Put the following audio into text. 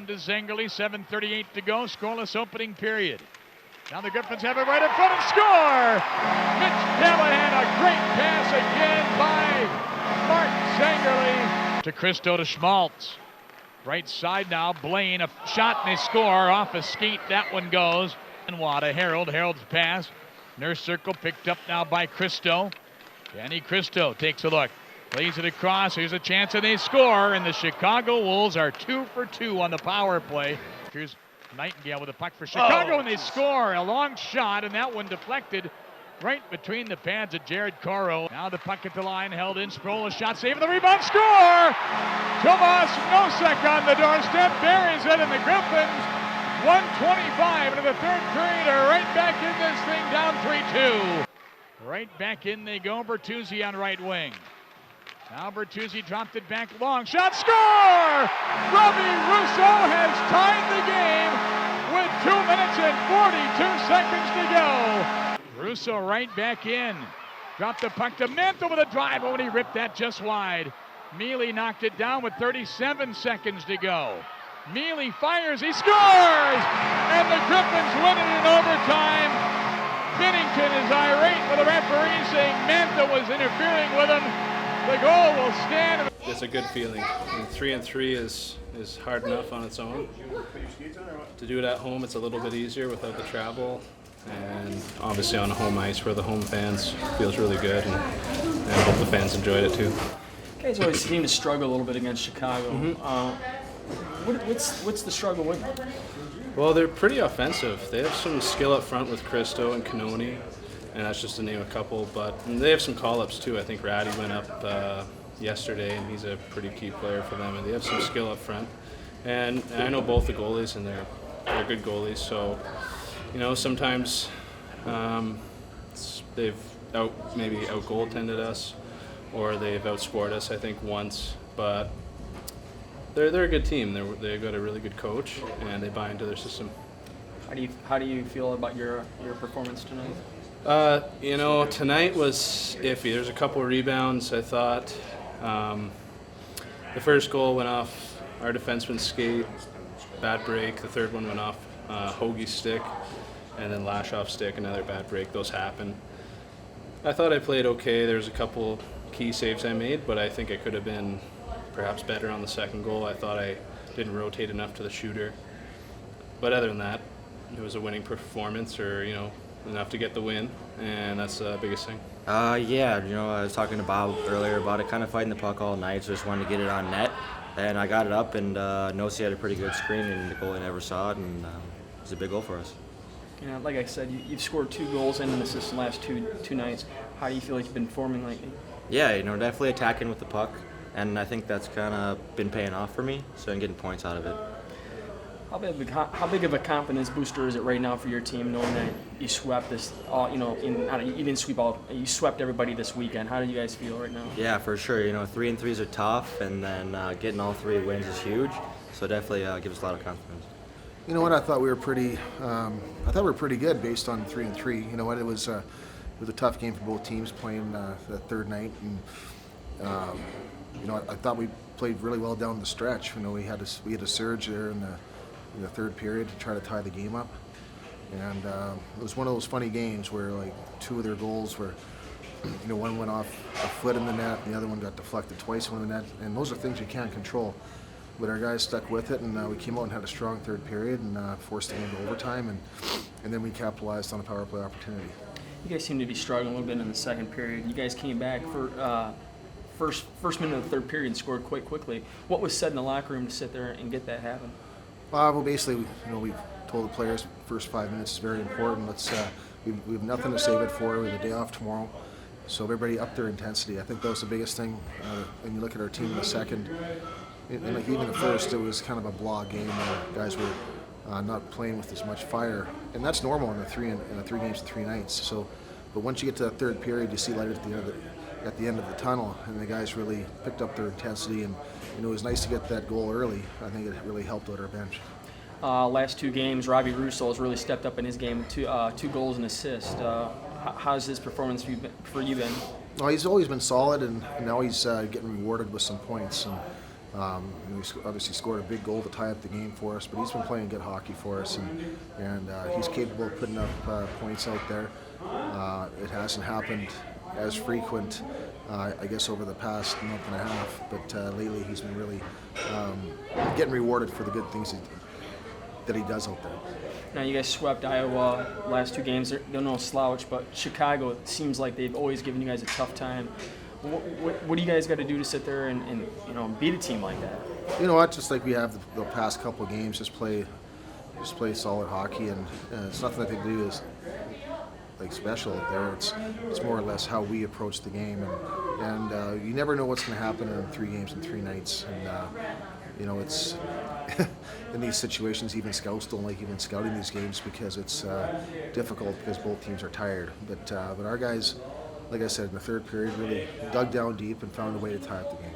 down to Zengerle, 7:38 to go, scoreless opening period. Now the Griffins have it right in front and score! Mitch Callahan, a great pass again by Mark Zengerle. To Kristo to Schmaltz. Right side now, Blain, a shot and they score off a skate. That one goes. Benoit to Harrold. Harrold's pass. Nurse circle picked up now by Kristo. Danny Kristo takes a look. Plays it across. Here's a chance and they score. And the Chicago Wolves are 2 for 2 on the power play. Here's Nightingale with a puck for Chicago and they score. A long shot and that one deflected right between the pads of Jared Coro. Now the puck at the line, held in. Sproul, a shot, save the rebound, score! Tomas Nosek on the doorstep, buries it, and the Griffins, 1:25 into the third period, are right back in this thing, down 3-2. Right back in they go, Bertuzzi on right wing. Now Bertuzzi dropped it back long, shot, score! Robbie Russo has tied the game with 2 minutes and 42 seconds to go. Russo right back in. Dropped the puck to Mantha with a drive. Oh, and he ripped that just wide. Miele knocked it down with 37 seconds to go. Miele fires, he scores! And the Griffins win it in overtime. Binnington is irate with the referee saying Mantha was interfering with him. The goal will stand. It's a good feeling. I mean, 3-3 is hard enough on its own. To do it at home, it's a little bit easier without the travel. And obviously on home ice for the home fans feels really good, and I hope the fans enjoyed it too. You guys always seem to struggle a little bit against Chicago. What's the struggle with them? Well, they're pretty offensive. They have some skill up front with Kristo and Canoni, and that's just to name a couple. But they have some call-ups too. I think Ratty went up yesterday, and he's a pretty key player for them. And they have some skill up front. And I know both the goalies, and they're good goalies. So, you know, sometimes they've maybe out-goaltended us, or they've outscored us, I think, once. But they're a good team. They've got a really good coach, and they buy into their system. How do you feel about your performance tonight? You know, tonight was iffy. There's a couple of rebounds, I thought. The first goal went off our defenseman's skate, bad break. The third one went off Hoagie's stick, and then Lashoff's stick, another bad break. Those happen. I thought I played okay. There's a couple key saves I made, but I think I could have been perhaps better on the second goal. I thought I didn't rotate enough to the shooter. But other than that, it was a winning performance, or, you know, enough to get the win, and that's the biggest thing. Yeah, you know, I was talking about earlier about it, kind of fighting the puck all night, so just wanted to get it on net, and I got it up, and Nosek had a pretty good screen, and the goalie never saw it, and it was a big goal for us. You know, like I said, you've scored 2 goals and an assist in the last two nights. How do you feel like you've been performing lately? Yeah, you know, definitely attacking with the puck, and I think that's kind of been paying off for me, so I'm getting points out of it. How big of a confidence booster is it right now for your team, knowing that you swept this? You didn't sweep all. You swept everybody this weekend. How do you guys feel right now? Yeah, for sure. You know, 3-3s are tough, and then getting all 3 wins is huge. So definitely gives us a lot of confidence. You know what? I thought we were pretty. Good based on 3-3. You know what? It was a tough game for both teams playing the third night, and you know, I thought we played really well down the stretch. You know, we had a surge there in the third period to try to tie the game up, and it was one of those funny games where, like, 2 of their goals were, you know, one went off a foot in the net, and the other one got deflected twice in the net, and those are things you can't control. But our guys stuck with it, and we came out and had a strong third period and forced the game to overtime, and then we capitalized on a power play opportunity. You guys seem to be struggling a little bit in the second period. You guys came back for first minute of the third period and scored quite quickly. What was said in the locker room to sit there and get that happen? Well, basically, you know, we told the players first 5 minutes is very important. We have nothing to save it for. We have a day off tomorrow, so everybody upped their intensity. I think that was the biggest thing. When you look at our team in the second, and like even the first, it was kind of a blah game where guys were not playing with as much fire, and that's normal in the 3 games and 3 nights. So, but once you get to that third period, you see light at the end of the tunnel, and the guys really picked up their intensity, and you know, it was nice to get that goal early. I think it really helped out our bench. Last 2 games, Robbie Russo has really stepped up in his game with 2 goals and assists. How's his performance for you been? Well, he's always been solid, and now he's getting rewarded with some points. And we obviously scored a big goal to tie up the game for us, but he's been playing good hockey for us, and he's capable of putting up points out there. It hasn't happened as frequent, I guess, over the past month and a half, but lately he's been really getting rewarded for the good things that he does out there. Now, you guys swept Iowa last 2 games. They're no slouch, but Chicago, it seems like they've always given you guys a tough time. What do you guys got to do to sit there and beat a team like that? You know what? Just like we have the past couple of games, just play solid hockey, and it's nothing that they do is like special out there. It's more or less how we approach the game, and you never know what's going to happen in 3 games and 3 nights, and it's in these situations, even scouts don't like even scouting these games because it's difficult because both teams are tired. But our guys, like I said, in the third period, really dug down deep and found a way to tie up the game.